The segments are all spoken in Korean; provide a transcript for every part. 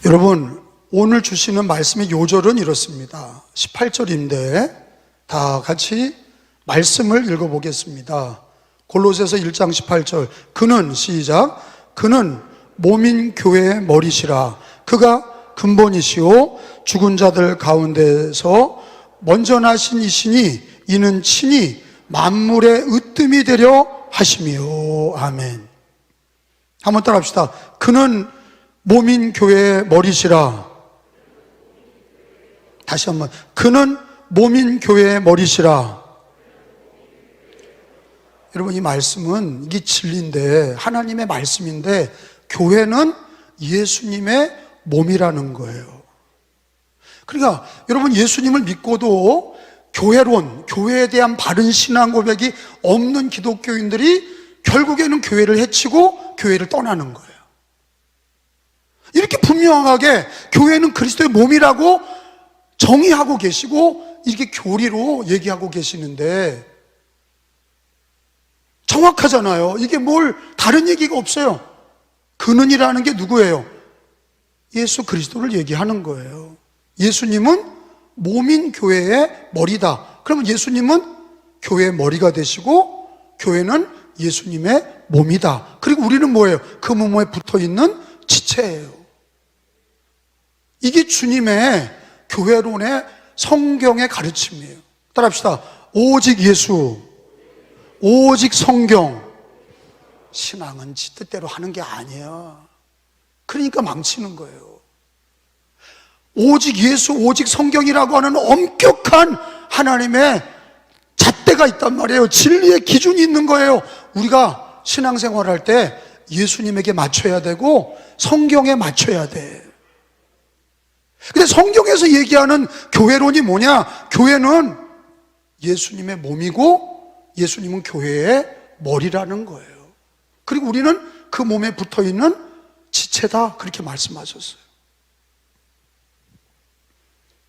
여러분, 오늘 주시는 말씀의 요절은 이렇습니다. 18절인데 다 같이 말씀을 읽어보겠습니다. 골로새서 1장 18절. 그는, 시작, 그는 몸인 교회의 머리시라. 그가 근본이시오 죽은 자들 가운데서 먼저 나신 이시니 이는 친히 만물의 으뜸이 되려 하심이요. 아멘. 한번 따라합시다. 그는 몸인 교회의 머리시라. 다시 한번. 그는 몸인 교회의 머리시라. 여러분, 이 말씀은 이게 진리인데, 하나님의 말씀인데, 교회는 예수님의 몸이라는 거예요. 그러니까 여러분, 예수님을 믿고도 교회론, 교회에 대한 바른 신앙 고백이 없는 기독교인들이 결국에는 교회를 해치고 교회를 떠나는 거예요. 이렇게 분명하게 교회는 그리스도의 몸이라고 정의하고 계시고 이렇게 교리로 얘기하고 계시는데 정확하잖아요. 이게 뭘 다른 얘기가 없어요. 그는이라는 게 누구예요? 예수 그리스도를 얘기하는 거예요. 예수님은 몸인 교회의 머리다. 그러면 예수님은 교회의 머리가 되시고 교회는 예수님의 몸이다. 그리고 우리는 뭐예요? 그 몸에 붙어있는 지체예요. 이게 주님의 교회론의 성경의 가르침이에요. 따라합시다. 오직 예수, 오직 성경. 신앙은 지 뜻대로 하는 게 아니야. 그러니까 망치는 거예요. 오직 예수, 오직 성경이라고 하는 엄격한 하나님의 잣대가 있단 말이에요. 진리의 기준이 있는 거예요. 우리가 신앙생활할 때 예수님에게 맞춰야 되고 성경에 맞춰야 돼. 근데 성경에서 얘기하는 교회론이 뭐냐? 교회는 예수님의 몸이고 예수님은 교회의 머리라는 거예요. 그리고 우리는 그 몸에 붙어있는 지체다. 그렇게 말씀하셨어요.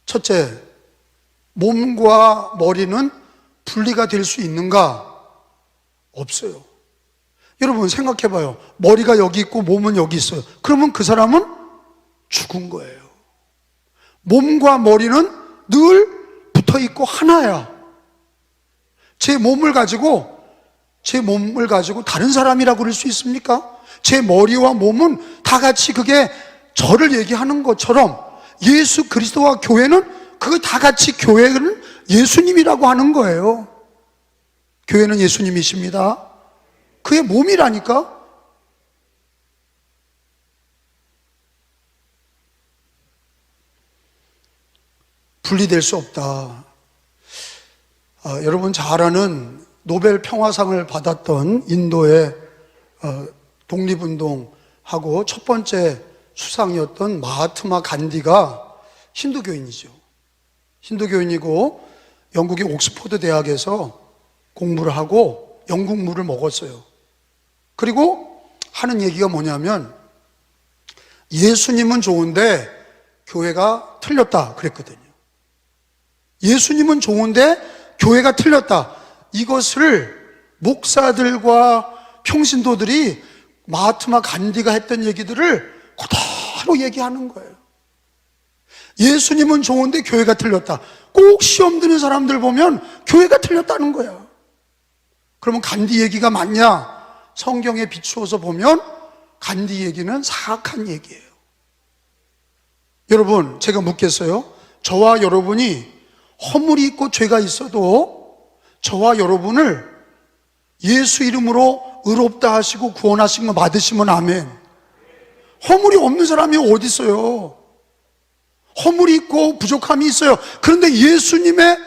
첫째, 몸과 머리는 분리가 될 수 있는가? 없어요. 여러분 생각해봐요. 머리가 여기 있고 몸은 여기 있어요. 그러면 그 사람은 죽은 거예요. 몸과 머리는 늘 붙어있고 하나야. 제 몸을 가지고 다른 사람이라고 그럴 수 있습니까? 제 머리와 몸은 다 같이 그게 저를 얘기하는 것처럼 예수 그리스도와 교회는 그거 다 같이 교회는 예수님이라고 하는 거예요. 교회는 예수님이십니다. 그의 몸이라니까. 분리될 수 없다. 여러분 잘 아는 노벨 평화상을 받았던 인도의 독립운동하고 첫 번째 수상이었던 마하트마 간디가 힌두교인이죠. 힌두교인이고 영국의 옥스퍼드 대학에서 공부를 하고 영국물을 먹었어요. 그리고 하는 얘기가 뭐냐면 예수님은 좋은데 교회가 틀렸다 그랬거든요. 예수님은 좋은데 교회가 틀렸다. 이것을 목사들과 평신도들이 마하트마 간디가 했던 얘기들을 그대로 얘기하는 거예요. 예수님은 좋은데 교회가 틀렸다. 꼭 시험 드는 사람들 보면 교회가 틀렸다는 거야. 그러면 간디 얘기가 맞냐? 성경에 비추어서 보면 간디 얘기는 사악한 얘기예요. 여러분, 제가 묻겠어요. 저와 여러분이 허물이 있고 죄가 있어도 저와 여러분을 예수 이름으로 의롭다 하시고 구원하신 거 받으시면 아멘. 허물이 없는 사람이 어디 있어요? 허물이 있고 부족함이 있어요. 그런데 예수님의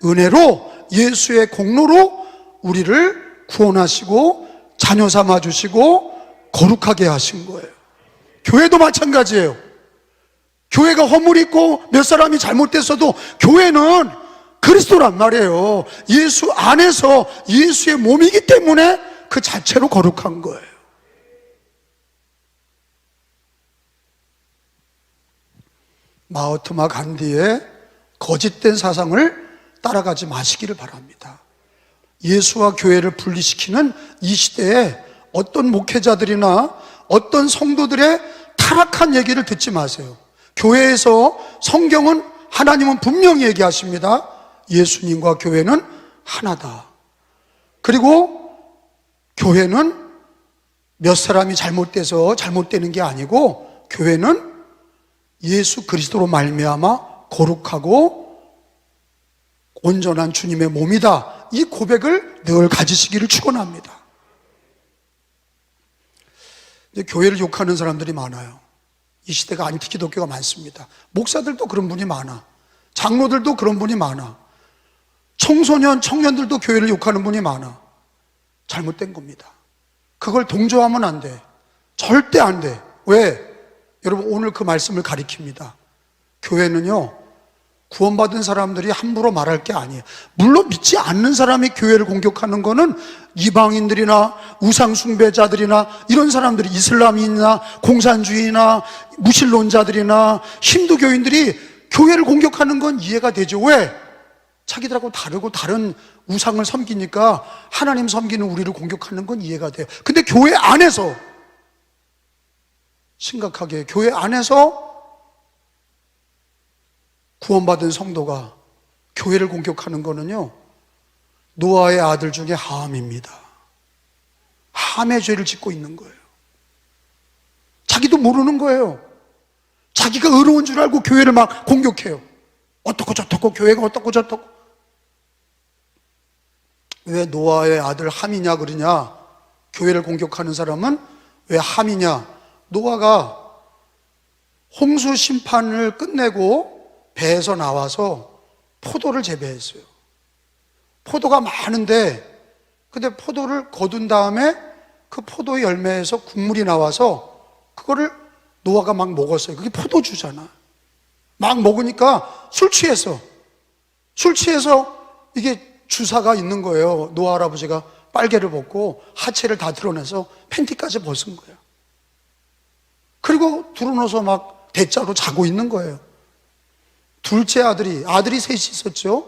은혜로, 예수의 공로로 우리를 구원하시고 자녀 삼아 주시고 거룩하게 하신 거예요. 교회도 마찬가지예요. 교회가 허물이 있고 몇 사람이 잘못됐어도 교회는 그리스도란 말이에요. 예수 안에서 예수의 몸이기 때문에 그 자체로 거룩한 거예요. 마하트마 간디의 거짓된 사상을 따라가지 마시기를 바랍니다. 예수와 교회를 분리시키는 이 시대에 어떤 목회자들이나 어떤 성도들의 타락한 얘기를 듣지 마세요. 교회에서 성경은, 하나님은 분명히 얘기하십니다. 예수님과 교회는 하나다. 그리고 교회는 몇 사람이 잘못돼서 잘못되는 게 아니고, 교회는 예수 그리스도로 말미암아 거룩하고 온전한 주님의 몸이다. 이 고백을 늘 가지시기를 축원합니다. 교회를 욕하는 사람들이 많아요. 이 시대가 안티기독교가 많습니다. 목사들도 그런 분이 많아. 장로들도 그런 분이 많아. 청소년, 청년들도 교회를 욕하는 분이 많아. 잘못된 겁니다. 그걸 동조하면 안 돼. 절대 안 돼. 왜? 여러분, 오늘 그 말씀을 가리킵니다. 교회는요, 구원받은 사람들이 함부로 말할 게 아니에요. 물론 믿지 않는 사람이 교회를 공격하는 거는 이방인들이나 우상숭배자들이나 이런 사람들이, 이슬람인이나 공산주의나 무신론자들이나 힌두교인들이 교회를 공격하는 건 이해가 되죠. 왜? 자기들하고 다르고 다른 우상을 섬기니까 하나님 섬기는 우리를 공격하는 건 이해가 돼요. 근데 교회 안에서, 심각하게 교회 안에서 구원받은 성도가 교회를 공격하는 거는요, 노아의 아들 중에 함입니다. 함의 죄를 짓고 있는 거예요. 자기도 모르는 거예요. 자기가 의로운 줄 알고 교회를 막 공격해요. 어떻고 저떻고, 교회가 어떻고 저떻고. 왜 노아의 아들 함이냐 그러냐? 교회를 공격하는 사람은 왜 함이냐? 노아가 홍수 심판을 끝내고 배에서 나와서 포도를 재배했어요. 포도가 많은데, 근데 포도를 거둔 다음에 그 포도 열매에서 국물이 나와서 그거를 노아가 막 먹었어요. 그게 포도주잖아. 막 먹으니까 술 취해서 이게 주사가 있는 거예요. 노아 할아버지가 빨개를 벗고 하체를 다 드러내서 팬티까지 벗은 거예요. 그리고 드러눠서 막 대자로 자고 있는 거예요. 둘째 아들이 셋이 있었죠.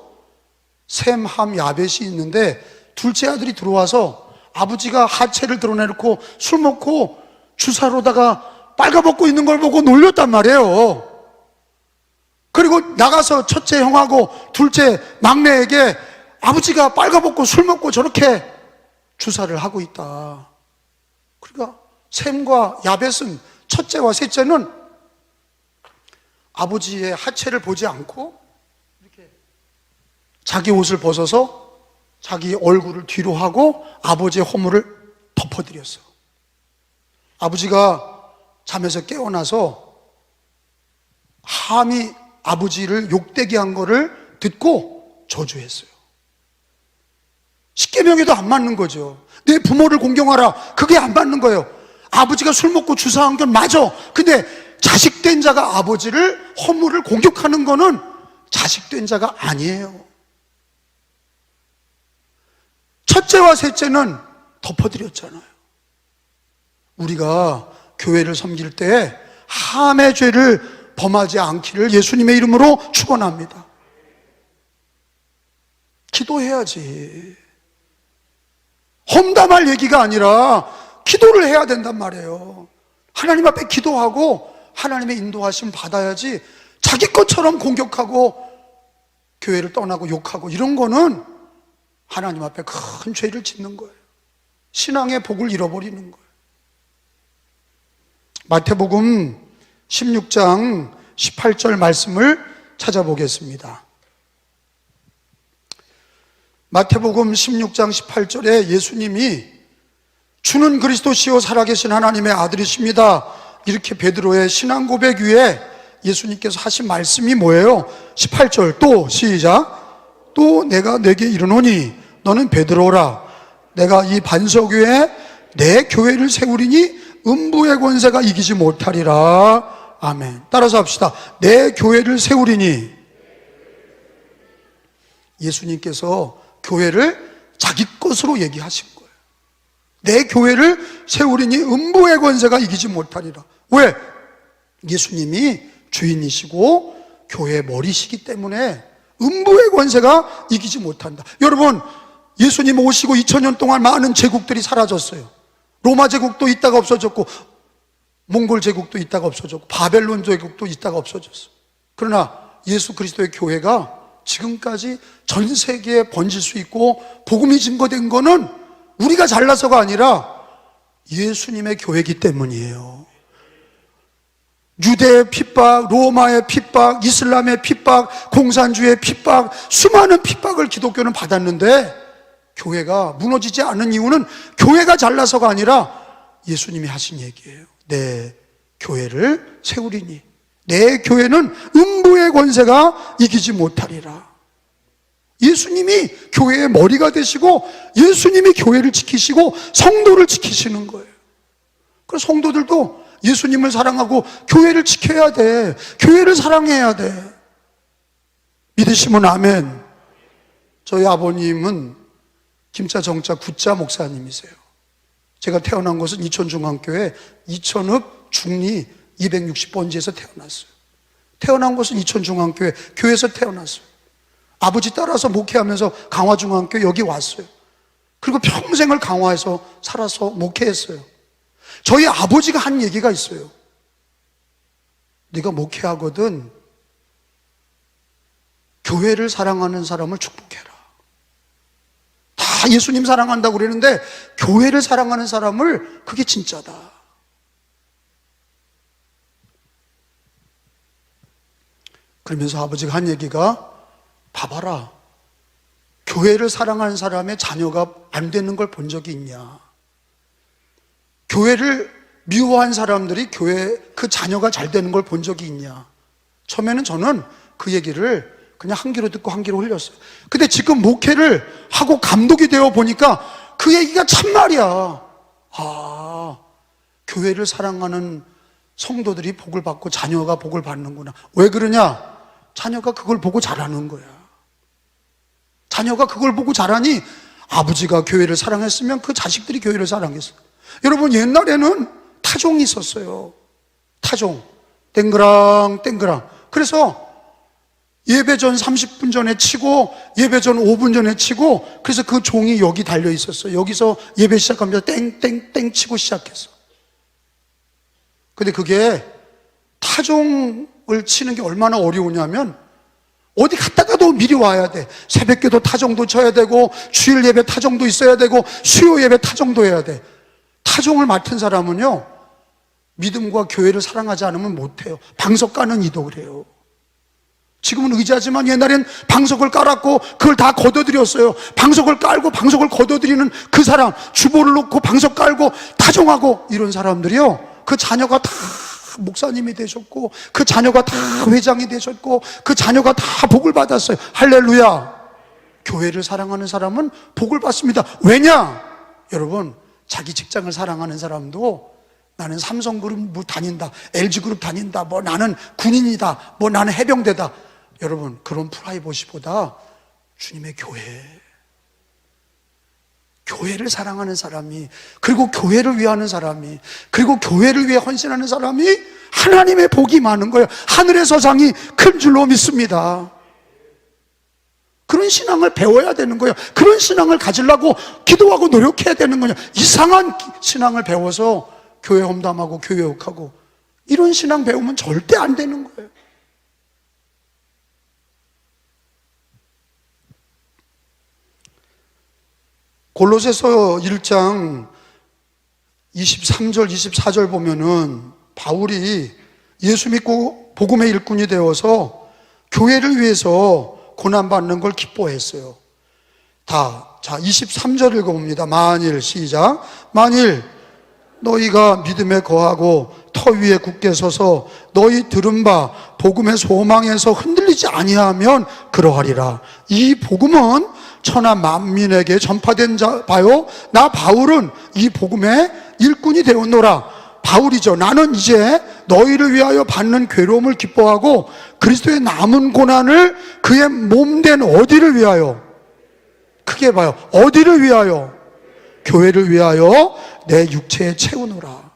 셈, 함, 야벳이 있는데, 둘째 아들이 들어와서 아버지가 하체를 드러내놓고 술 먹고 주사로다가 빨가벗고 있는 걸 보고 놀렸단 말이에요. 그리고 나가서 첫째 형하고 둘째 막내에게 아버지가 빨가벗고 술 먹고 저렇게 주사를 하고 있다. 그러니까 셈과 야벳은, 첫째와 셋째는 아버지의 하체를 보지 않고 이렇게 자기 옷을 벗어서 자기 얼굴을 뒤로 하고 아버지의 허물을 덮어드렸어. 아버지가 잠에서 깨어나서 함이 아버지를 욕되게 한 거를 듣고 저주했어요. 십계명에도 안 맞는 거죠. 내 부모를 공경하라, 그게 안 맞는 거예요. 아버지가 술 먹고 주사한 건 맞아. 근데 자식된 자가 아버지를, 허물을 공격하는 거는 자식된 자가 아니에요. 첫째와 셋째는 덮어드렸잖아요. 우리가 교회를 섬길 때 함의 죄를 범하지 않기를 예수님의 이름으로 축원합니다. 기도해야지. 험담할 얘기가 아니라 기도를 해야 된단 말이에요. 하나님 앞에 기도하고 하나님의 인도하심 받아야지, 자기 것처럼 공격하고 교회를 떠나고 욕하고 이런 거는 하나님 앞에 큰 죄를 짓는 거예요. 신앙의 복을 잃어버리는 거예요. 마태복음 16장 18절 말씀을 찾아보겠습니다. 마태복음 16장 18절에 예수님이 주는 그리스도시요 살아계신 하나님의 아들이십니다, 이렇게 베드로의 신앙 고백 위에 예수님께서 하신 말씀이 뭐예요? 18절 또 시작. 또 내가 내게 이르노니 너는 베드로라. 내가 이 반석 위에 내 교회를 세우리니 음부의 권세가 이기지 못하리라. 아멘. 따라서 합시다. 내 교회를 세우리니. 예수님께서 교회를 자기 것으로 얘기하신 거예요. 내 교회를 세우리니 음부의 권세가 이기지 못하리라. 왜? 예수님이 주인이시고 교회의 머리시기 때문에 음부의 권세가 이기지 못한다. 여러분, 예수님 오시고 2000년 동안 많은 제국들이 사라졌어요. 로마 제국도 있다가 없어졌고, 몽골 제국도 있다가 없어졌고 바벨론 제국도 있다가 없어졌어. 그러나 예수 그리스도의 교회가 지금까지 전 세계에 번질 수 있고 복음이 증거된 거는 우리가 잘나서가 아니라 예수님의 교회이기 때문이에요. 유대의 핍박, 로마의 핍박, 이슬람의 핍박, 공산주의의 핍박, 수많은 핍박을 기독교는 받았는데 교회가 무너지지 않은 이유는 교회가 잘나서가 아니라 예수님이 하신 얘기예요. 내 교회를 세우리니 내 교회는 음부의 권세가 이기지 못하리라. 예수님이 교회의 머리가 되시고 예수님이 교회를 지키시고 성도를 지키시는 거예요. 그래서 성도들도 예수님을 사랑하고 교회를 지켜야 돼. 교회를 사랑해야 돼. 믿으시면 아멘. 저희 아버님은 김자 정자 구자 목사님이세요. 제가 태어난 곳은 이천중앙교회 이천읍 중리 260번지에서 태어났어요. 태어난 곳은 이천중앙교회 교회에서 태어났어요. 아버지 따라서 목회하면서 강화중앙교회 여기 왔어요. 그리고 평생을 강화에서 살아서 목회했어요. 저희 아버지가 한 얘기가 있어요. 네가 목회하거든 교회를 사랑하는 사람을 축복해라. 다 예수님 사랑한다고 그러는데 교회를 사랑하는 사람을, 그게 진짜다. 그러면서 아버지가 한 얘기가, 봐봐라, 교회를 사랑하는 사람의 자녀가 안 되는 걸 본 적이 있냐? 교회를 미워한 사람들이 교회 그 자녀가 잘 되는 걸 본 적이 있냐? 처음에는 저는 그 얘기를 그냥 한 귀로 듣고 한 귀로 흘렸어요. 근데 지금 목회를 하고 감독이 되어 보니까 그 얘기가 참말이야. 아, 교회를 사랑하는 성도들이 복을 받고 자녀가 복을 받는구나. 왜 그러냐? 자녀가 그걸 보고 자라는 거야. 자녀가 그걸 보고 자라니 아버지가 교회를 사랑했으면 그 자식들이 교회를 사랑했어. 여러분, 옛날에는 타종이 있었어요. 타종. 땡그랑 땡그랑. 그래서 예배 전 30분 전에 치고 예배 전 5분 전에 치고, 그래서 그 종이 여기 달려 있었어요. 여기서 예배 시작합니다. 땡땡땡 치고 시작했어. 근데 그게 타종을 치는 게 얼마나 어려우냐면 어디 갔다가도 미리 와야 돼. 새벽기도 타종도 쳐야 되고 주일 예배 타종도 있어야 되고 수요 예배 타종도 해야 돼. 타종을 맡은 사람은요, 믿음과 교회를 사랑하지 않으면 못해요. 방석 까는 이도 그래요. 지금은 의자지만 옛날엔 방석을 깔았고 그걸 다 걷어들였어요. 방석을 깔고 방석을 걷어들이는 그 사람, 주보를 놓고 방석 깔고 타종하고, 이런 사람들이요, 그 자녀가 다 목사님이 되셨고 그 자녀가 다 회장이 되셨고 그 자녀가 다 복을 받았어요. 할렐루야. 교회를 사랑하는 사람은 복을 받습니다. 왜냐? 여러분, 자기 직장을 사랑하는 사람도 나는 삼성그룹 다닌다, LG그룹 다닌다, 뭐 나는 군인이다, 뭐 나는 해병대다. 여러분, 그런 프라이버시보다 주님의 교회를 사랑하는 사람이, 그리고 교회를 위하는 사람이, 그리고 교회를 위해 헌신하는 사람이 하나님의 복이 많은 거예요. 하늘의 서장이 큰 줄로 믿습니다. 그런 신앙을 배워야 되는 거예요. 그런 신앙을 가지려고 기도하고 노력해야 되는 거예요. 이상한 신앙을 배워서 교회 험담하고 교회 욕하고 이런 신앙 배우면 절대 안 되는 거예요. 골로새서 1장 23절 24절 보면은 바울이 예수 믿고 복음의 일꾼이 되어서 교회를 위해서 고난받는 걸 기뻐했어요. 자, 23절 읽어봅니다. 만일, 시작. 만일 너희가 믿음에 거하고 터 위에 굳게 서서 너희 들은 바 복음의 소망에서 흔들리지 아니하면 그러하리라. 이 복음은 천하 만민에게 전파된 바요, 나 바울은 이 복음의 일꾼이 되었노라. 바울이죠. 나는 이제 너희를 위하여 받는 괴로움을 기뻐하고 그리스도의 남은 고난을 그의 몸된 어디를 위하여, 크게 봐요, 어디를 위하여? 교회를 위하여 내 육체에 채우노라.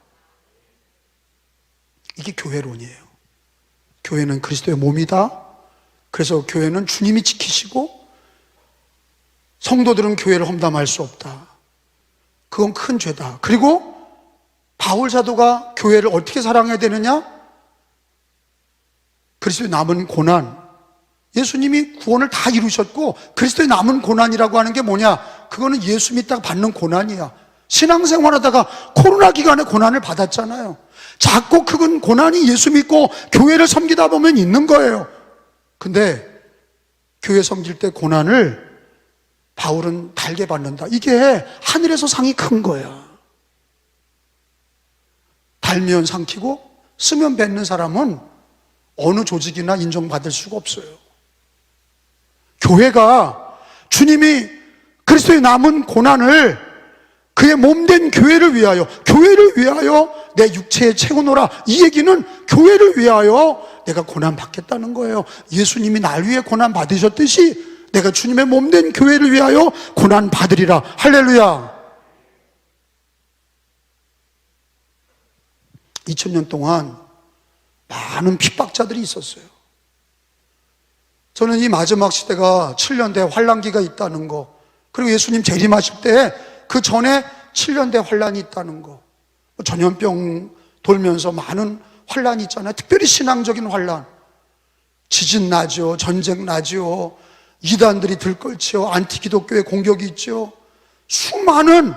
이게 교회론이에요. 교회는 그리스도의 몸이다. 그래서 교회는 주님이 지키시고 성도들은 교회를 험담할 수 없다. 그건 큰 죄다. 그리고 바울 사도가 교회를 어떻게 사랑해야 되느냐? 그리스도의 남은 고난, 예수님이 구원을 다 이루셨고 그리스도의 남은 고난이라고 하는 게 뭐냐? 그거는 예수 믿다가 받는 고난이야. 신앙생활하다가 코로나 기간에 고난을 받았잖아요. 작고 큰 고난이 예수 믿고 교회를 섬기다 보면 있는 거예요. 근데 교회 섬길 때 고난을 바울은 달게 받는다. 이게 하늘에서 상이 큰 거야. 달면 삼키고 쓰면 뱉는 사람은 어느 조직이나 인정받을 수가 없어요. 교회가 주님이 그리스도의 남은 고난을 그의 몸된 교회를 위하여, 교회를 위하여 내 육체에 채우노라. 이 얘기는 교회를 위하여 내가 고난 받겠다는 거예요. 예수님이 날 위해 고난 받으셨듯이 내가 주님의 몸된 교회를 위하여 고난 받으리라. 할렐루야. 2000년 동안 많은 핍박자들이 있었어요. 저는 이 마지막 시대가 7년대 환란기가 있다는 거, 그리고 예수님 재림하실 때 그 전에 7년대 환란이 있다는 거, 전염병 돌면서 많은 환란이 있잖아요. 특별히 신앙적인 환란, 지진 나죠, 전쟁 나죠, 이단들이 들끓지요, 안티기독교의 공격이 있죠. 수많은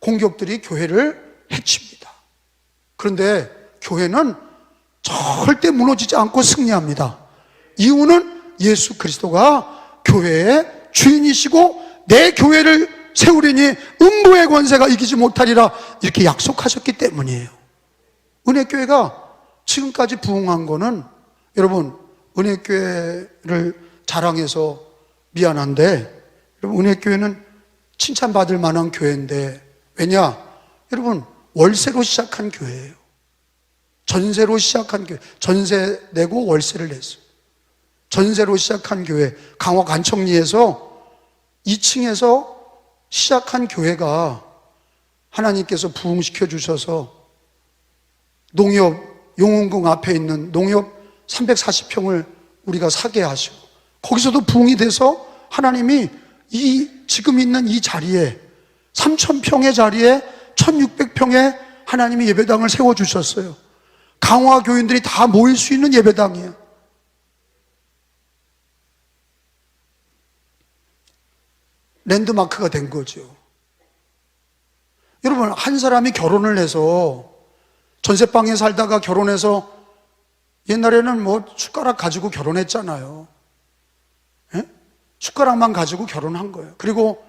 공격들이 교회를 해칩니다. 그런데 교회는 절대 무너지지 않고 승리합니다. 이유는 예수 그리스도가 교회의 주인이시고 내 교회를 세우리니 음부의 권세가 이기지 못하리라 이렇게 약속하셨기 때문이에요. 은혜교회가 지금까지 부흥한 거는, 여러분, 은혜교회를 자랑해서 미안한데, 여러분, 은혜교회는 칭찬받을 만한 교회인데, 왜냐? 여러분, 월세로 시작한 교회예요. 전세로 시작한 교회. 전세 내고 월세를 냈어요. 전세로 시작한 교회. 강화 간청리에서 2층에서 시작한 교회가 하나님께서 부흥시켜 주셔서 농협 용흥궁 앞에 있는 농협 340평을 우리가 사게 하시고, 거기서도 부흥이 돼서 하나님이 이 지금 있는 이 자리에 3000평의 자리에 1600평의 하나님이 예배당을 세워주셨어요. 강화 교인들이 다 모일 수 있는 예배당이에요. 랜드마크가 된 거죠. 여러분, 한 사람이 결혼을 해서 전세방에 살다가 결혼해서, 옛날에는 뭐 숟가락 가지고 결혼했잖아요. 예? 숟가락만 가지고 결혼한 거예요. 그리고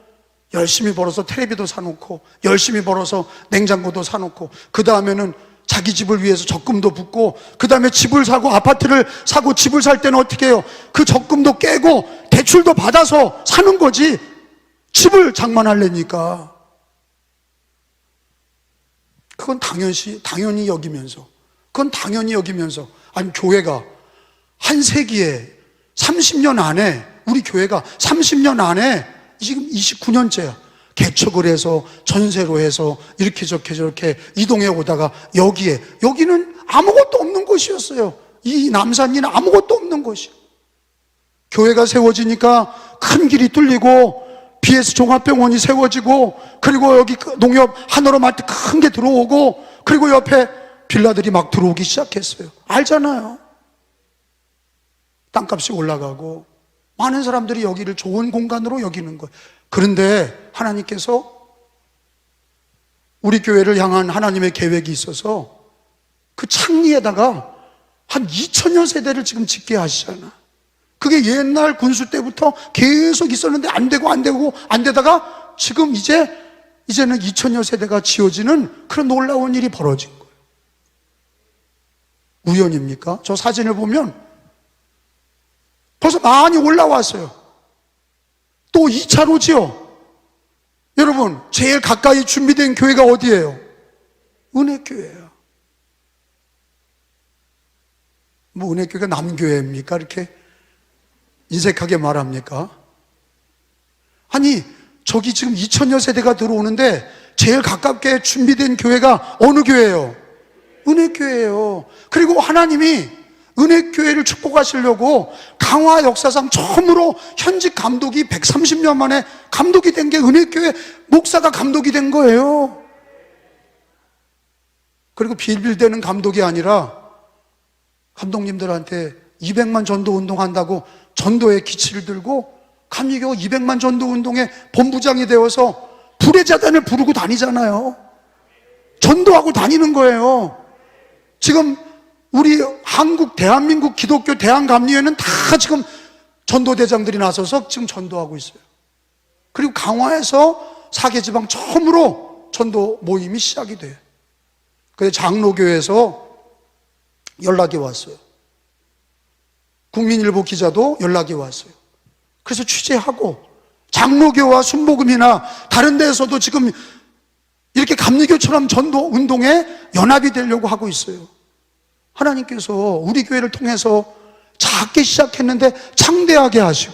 열심히 벌어서 텔레비도 사놓고, 열심히 벌어서 냉장고도 사놓고, 그 다음에는 자기 집을 위해서 적금도 붓고, 그 다음에 집을 사고 아파트를 사고, 집을 살 때는 어떻게 해요? 그 적금도 깨고 대출도 받아서 사는 거지. 집을 장만하려니까. 그건 당연히 여기면서, 아니, 교회가 한 세기에 30년 안에, 우리 교회가 30년 안에 지금 29년째야. 개척을 해서 전세로 해서 이렇게 저렇게 이동해 오다가 여기는 아무것도 없는 곳이었어요. 이 남산리는 아무것도 없는 곳이에요. 교회가 세워지니까 큰 길이 뚫리고 BS 종합병원이 세워지고, 그리고 여기 농협 한우로마트 큰 게 들어오고, 그리고 옆에 빌라들이 막 들어오기 시작했어요. 알잖아요. 땅값이 올라가고 많은 사람들이 여기를 좋은 공간으로 여기는 거예요. 그런데 하나님께서 우리 교회를 향한 하나님의 계획이 있어서 그 창리에다가 한 2000여 세대를 지금 짓게 하시잖아. 그게 옛날 군수 때부터 계속 있었는데 안 되다가 지금 이제는 2000여 세대가 지어지는 그런 놀라운 일이 벌어진 거예요. 우연입니까? 저 사진을 보면 벌써 많이 올라왔어요. 또 2차로 지어. 여러분, 제일 가까이 준비된 교회가 어디예요? 은혜교회예요. 뭐 은혜교회가 남교회입니까? 이렇게 인색하게 말합니까? 아니, 저기 지금 2000여 세대가 들어오는데 제일 가깝게 준비된 교회가 어느 교회예요? 은혜교회예요. 그리고 하나님이 은혜교회를 축복하시려고 강화 역사상 처음으로 현직 감독이 130년 만에 감독이 된 게 은혜교회 목사가 감독이 된 거예요. 그리고 빌빌대는 감독이 아니라 감독님들한테 200만 전도 운동한다고 전도의 기치를 들고 감리교가 200만 전도 운동의 본부장이 되어서 불의 자단을 부르고 다니잖아요. 전도하고 다니는 거예요. 지금 우리 한국 대한민국 기독교 대한감리회는 다 지금 전도대장들이 나서서 지금 전도하고 있어요. 그리고 강화에서 사계지방 처음으로 전도 모임이 시작이 돼요. 그래서 장로교에서 연락이 왔어요. 국민일보 기자도 연락이 왔어요. 그래서 취재하고 장로교와 순복음이나 다른 데에서도 지금 이렇게 감리교처럼 전도 운동에 연합이 되려고 하고 있어요. 하나님께서 우리 교회를 통해서 작게 시작했는데 창대하게 하시고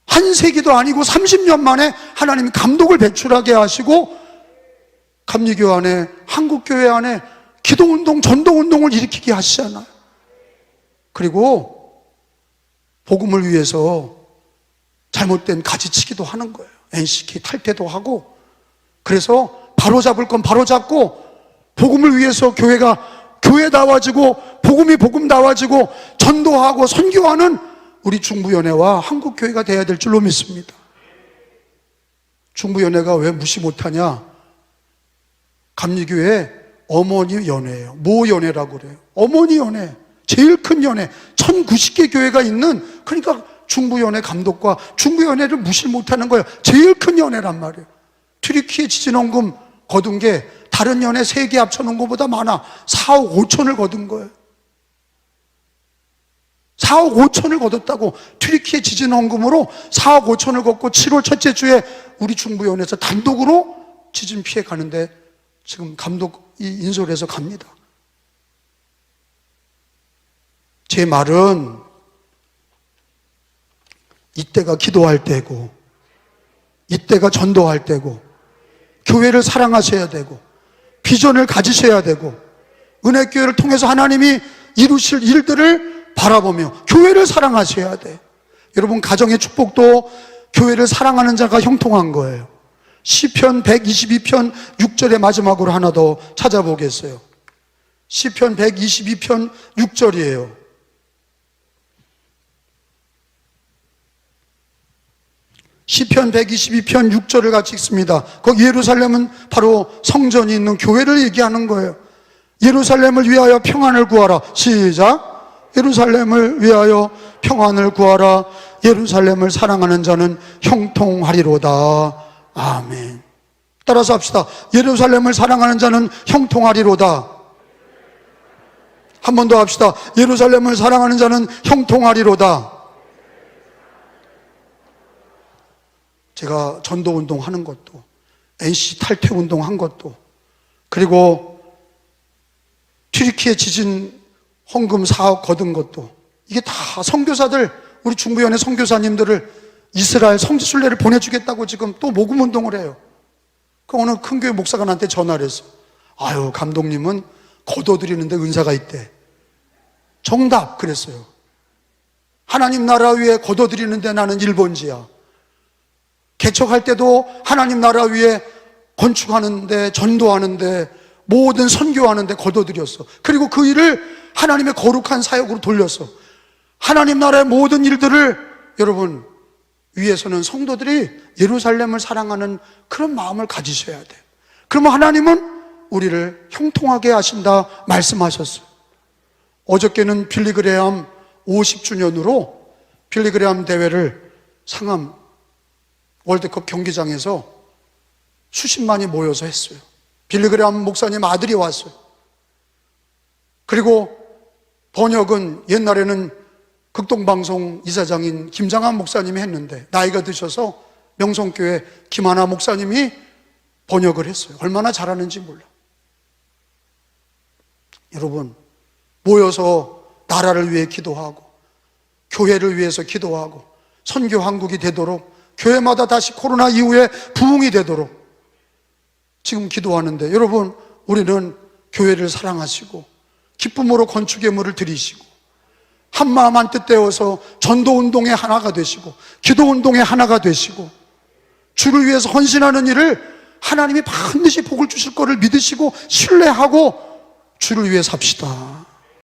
한 세기도 아니고 30년 만에 하나님이 감독을 배출하게 하시고 감리교 안에 한국교회 안에 기도운동, 전도운동을 일으키게 하시잖아요. 그리고 복음을 위해서 잘못된 가지치기도 하는 거예요. NCK 탈퇴도 하고. 그래서 바로잡을 건 바로잡고 복음을 위해서 교회가 교회다워지고 복음이 복음다워지고 전도하고 선교하는 우리 중부연회와 한국교회가 돼야 될 줄로 믿습니다. 중부연회가 왜 무시 못하냐? 감리교회 어머니 연회예요. 모연회라고 그래요. 어머니 연회, 제일 큰 연회, 1090개 교회가 있는, 그러니까 중부연회 감독과 중부연회를 무시 못하는 거예요. 제일 큰 연회란 말이에요. 튀르키예 지진원금 거둔 게 다른 연회 3개 합쳐놓은 것보다 많아. 4억 5천을 거둔 거예요. 4억 5천을 거뒀다고. 튀르키예 지진원금으로 4억 5천을 걷고 7월 첫째 주에 우리 중부연회에서 단독으로 지진 피해 가는데 지금 감독이 인솔해서 갑니다. 제 말은 이때가 기도할 때고 이때가 전도할 때고 교회를 사랑하셔야 되고 비전을 가지셔야 되고 은혜교회를 통해서 하나님이 이루실 일들을 바라보며 교회를 사랑하셔야 돼. 여러분, 가정의 축복도 교회를 사랑하는 자가 형통한 거예요. 시편 122편 6절의 마지막으로 하나 더 찾아보겠어요. 시편 122편 6절이에요. 시편 122편 6절을 같이 읽습니다. 거기 예루살렘은 바로 성전이 있는 교회를 얘기하는 거예요. 예루살렘을 위하여 평안을 구하라. 시작. 예루살렘을 위하여 평안을 구하라. 예루살렘을 사랑하는 자는 형통하리로다. 아멘. 따라서 합시다. 예루살렘을 사랑하는 자는 형통하리로다. 한 번 더 합시다. 예루살렘을 사랑하는 자는 형통하리로다. 제가 전도운동 하는 것도, NC 탈퇴운동 한 것도, 그리고 튀르키예 지진 헌금 4억 거둔 것도, 이게 다 선교사들, 우리 중부연회 선교사님들을 이스라엘 성지순례를 보내주겠다고 지금 또 모금운동을 해요. 그 어느 큰 교회 목사가 나한테 전화를 했어. 아유, 감독님은 거둬들이는데 은사가 있대. 정답 그랬어요. 하나님 나라 위에 거둬들이는데 나는 1번지야. 개척할 때도 하나님 나라 위에 건축하는데, 전도하는데, 모든 선교하는데 거둬들였어. 그리고 그 일을 하나님의 거룩한 사역으로 돌렸어. 하나님 나라의 모든 일들을 여러분 위해서는 성도들이 예루살렘을 사랑하는 그런 마음을 가지셔야 돼. 그러면 하나님은 우리를 형통하게 하신다 말씀하셨어요. 어저께는 빌리그레암 50주년으로 빌리그레암 대회를 상암 월드컵 경기장에서 수십만이 모여서 했어요. 빌리그레암 목사님 아들이 왔어요. 그리고 번역은 옛날에는 극동방송 이사장인 김장한 목사님이 했는데 나이가 드셔서 명성교회 김하나 목사님이 번역을 했어요. 얼마나 잘하는지 몰라. 여러분, 모여서 나라를 위해 기도하고 교회를 위해서 기도하고 선교 한국이 되도록, 교회마다 다시 코로나 이후에 부흥이 되도록 지금 기도하는데, 여러분, 우리는 교회를 사랑하시고 기쁨으로 건축의 물을 드리시고 한마음 한뜻 되어서 전도운동의 하나가 되시고 기도운동의 하나가 되시고 주를 위해서 헌신하는 일을 하나님이 반드시 복을 주실 거를 믿으시고 신뢰하고 주를 위해 삽시다.